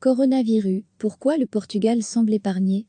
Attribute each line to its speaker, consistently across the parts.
Speaker 1: Coronavirus, pourquoi le Portugal semble épargné?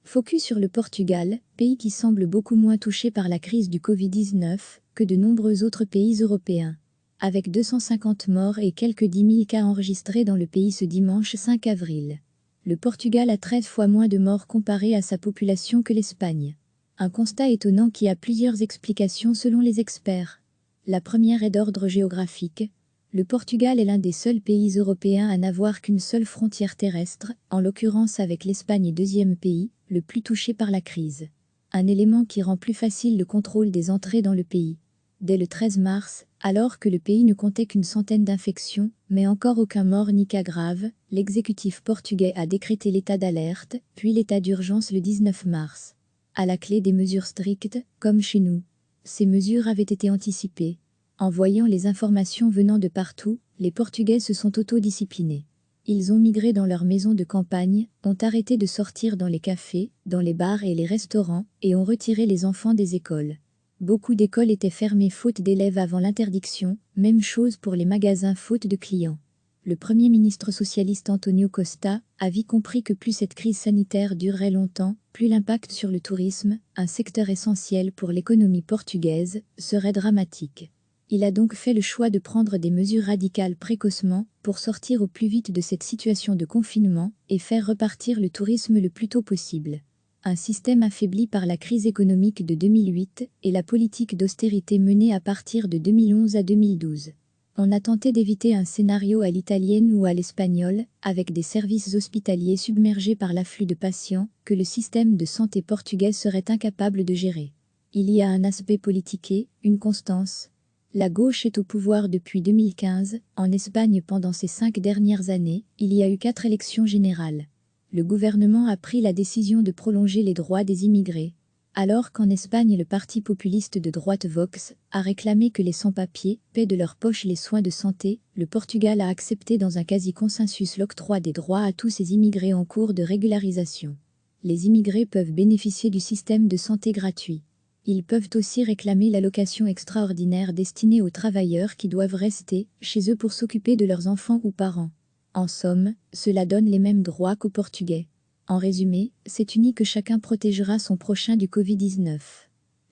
Speaker 1: Focus sur le Portugal, pays qui semble beaucoup moins touché par la crise du Covid-19 que de nombreux autres pays européens. Avec 250 morts et quelques 10 000 cas enregistrés dans le pays ce dimanche 5 avril. Le Portugal a 13 fois moins de morts comparé à sa population que l'Espagne. Un constat étonnant qui a plusieurs explications selon les experts. La première est d'ordre géographique. Le Portugal est l'un des seuls pays européens à n'avoir qu'une seule frontière terrestre, en l'occurrence avec l'Espagne, deuxième pays le plus touché par la crise. Un élément qui rend plus facile le contrôle des entrées dans le pays. Dès le 13 mars, alors que le pays ne comptait qu'une centaine d'infections, mais encore aucun mort ni cas grave, l'exécutif portugais a décrété l'état d'alerte, puis l'état d'urgence le 19 mars. À la clé des mesures strictes, comme chez nous. Ces mesures avaient été anticipées. En voyant les informations venant de partout, les Portugais se sont autodisciplinés. Ils ont migré dans leurs maisons de campagne, ont arrêté de sortir dans les cafés, dans les bars et les restaurants, et ont retiré les enfants des écoles. Beaucoup d'écoles étaient fermées faute d'élèves avant l'interdiction, même chose pour les magasins faute de clients. Le Premier ministre socialiste António Costa a vite compris que plus cette crise sanitaire durerait longtemps, plus l'impact sur le tourisme, un secteur essentiel pour l'économie portugaise, serait dramatique. Il a donc fait le choix de prendre des mesures radicales précocement pour sortir au plus vite de cette situation de confinement et faire repartir le tourisme le plus tôt possible. Un système affaibli par la crise économique de 2008 et la politique d'austérité menée à partir de 2011 à 2012. On a tenté d'éviter un scénario à l'italienne ou à l'espagnole, avec des services hospitaliers submergés par l'afflux de patients que le système de santé portugais serait incapable de gérer. Il y a un aspect politiqué, une constance. La gauche est au pouvoir depuis 2015, en Espagne pendant ces 5 dernières années, il y a eu 4 élections générales. Le gouvernement a pris la décision de prolonger les droits des immigrés. Alors qu'en Espagne le parti populiste de droite Vox a réclamé que les sans-papiers paient de leur poche les soins de santé, le Portugal a accepté dans un quasi-consensus l'octroi des droits à tous ces immigrés en cours de régularisation. Les immigrés peuvent bénéficier du système de santé gratuit. Ils peuvent aussi réclamer l'allocation extraordinaire destinée aux travailleurs qui doivent rester chez eux pour s'occuper de leurs enfants ou parents. En somme, cela donne les mêmes droits qu'aux Portugais. En résumé, c'est unique que chacun protégera son prochain du Covid-19.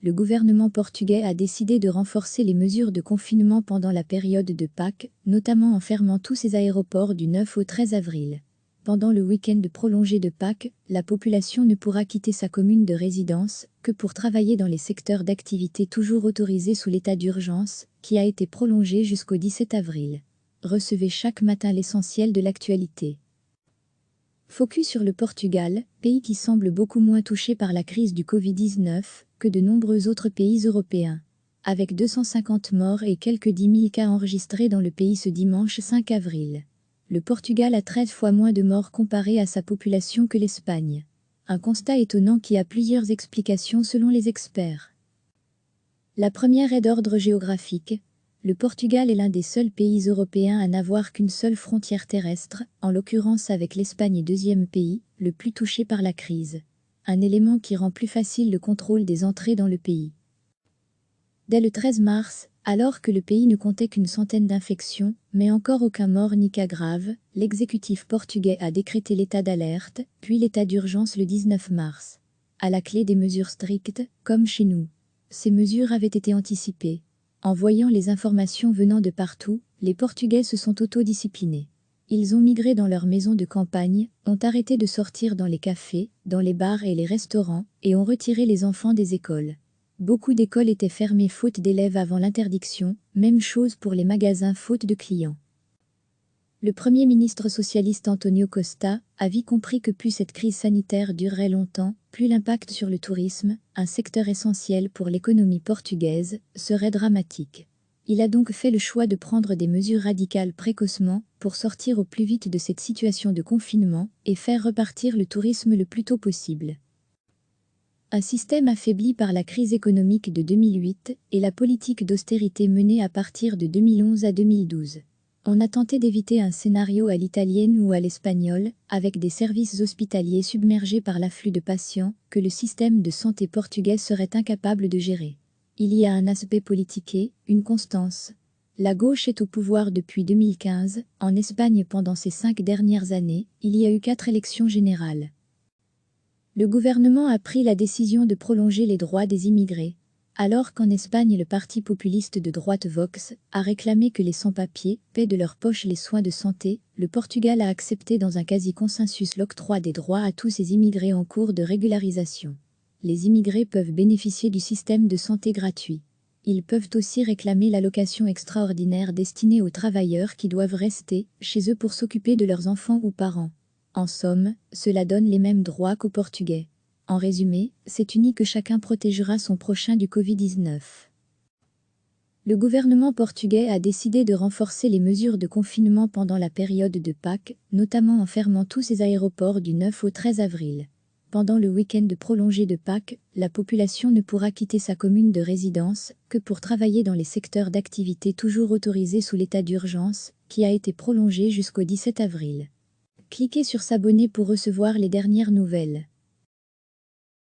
Speaker 1: Le gouvernement portugais a décidé de renforcer les mesures de confinement pendant la période de Pâques, notamment en fermant tous ses aéroports du 9 au 13 avril. Pendant le week-end prolongé de Pâques, la population ne pourra quitter sa commune de résidence que pour travailler dans les secteurs d'activité toujours autorisés sous l'état d'urgence, qui a été prolongé jusqu'au 17 avril. Recevez chaque matin l'essentiel de l'actualité. Focus sur le Portugal, pays qui semble beaucoup moins touché par la crise du Covid-19 que de nombreux autres pays européens. Avec 250 morts et quelques 10 000 cas enregistrés dans le pays ce dimanche 5 avril. Le Portugal a 13 fois moins de morts comparé à sa population que l'Espagne. Un constat étonnant qui a plusieurs explications selon les experts. La première est d'ordre géographique. Le Portugal est l'un des seuls pays européens à n'avoir qu'une seule frontière terrestre, en l'occurrence avec l'Espagne, deuxième pays le plus touché par la crise. Un élément qui rend plus facile le contrôle des entrées dans le pays. Dès le 13 mars, alors que le pays ne comptait qu'une centaine d'infections, mais encore aucun mort ni cas grave, l'exécutif portugais a décrété l'état d'alerte, puis l'état d'urgence le 19 mars. À la clé des mesures strictes, comme chez nous. Ces mesures avaient été anticipées. En voyant les informations venant de partout, les Portugais se sont autodisciplinés. Ils ont migré dans leurs maisons de campagne, ont arrêté de sortir dans les cafés, dans les bars et les restaurants, et ont retiré les enfants des écoles. Beaucoup d'écoles étaient fermées faute d'élèves avant l'interdiction, même chose pour les magasins faute de clients. Le Premier ministre socialiste António Costa a vite compris que plus cette crise sanitaire durerait longtemps, plus l'impact sur le tourisme, un secteur essentiel pour l'économie portugaise, serait dramatique. Il a donc fait le choix de prendre des mesures radicales précocement pour sortir au plus vite de cette situation de confinement et faire repartir le tourisme le plus tôt possible. Un système affaibli par la crise économique de 2008 et la politique d'austérité menée à partir de 2011 à 2012. On a tenté d'éviter un scénario à l'italienne ou à l'espagnole, avec des services hospitaliers submergés par l'afflux de patients que le système de santé portugais serait incapable de gérer. Il y a un aspect politiqué, une constance. La gauche est au pouvoir depuis 2015. En Espagne, pendant ces 5 dernières années, il y a eu 4 élections générales. Le gouvernement a pris la décision de prolonger les droits des immigrés. Alors qu'en Espagne, le parti populiste de droite Vox a réclamé que les sans-papiers paient de leur poche les soins de santé, le Portugal a accepté dans un quasi-consensus l'octroi des droits à tous ces immigrés en cours de régularisation. Les immigrés peuvent bénéficier du système de santé gratuit. Ils peuvent aussi réclamer l'allocation extraordinaire destinée aux travailleurs qui doivent rester chez eux pour s'occuper de leurs enfants ou parents. En somme, cela donne les mêmes droits qu'aux Portugais. En résumé, c'est unique que chacun protégera son prochain du Covid-19. Le gouvernement portugais a décidé de renforcer les mesures de confinement pendant la période de Pâques, notamment en fermant tous ses aéroports du 9 au 13 avril. Pendant le week-end prolongé de Pâques, la population ne pourra quitter sa commune de résidence que pour travailler dans les secteurs d'activité toujours autorisés sous l'état d'urgence, qui a été prolongé jusqu'au 17 avril. Cliquez sur s'abonner pour recevoir les dernières nouvelles.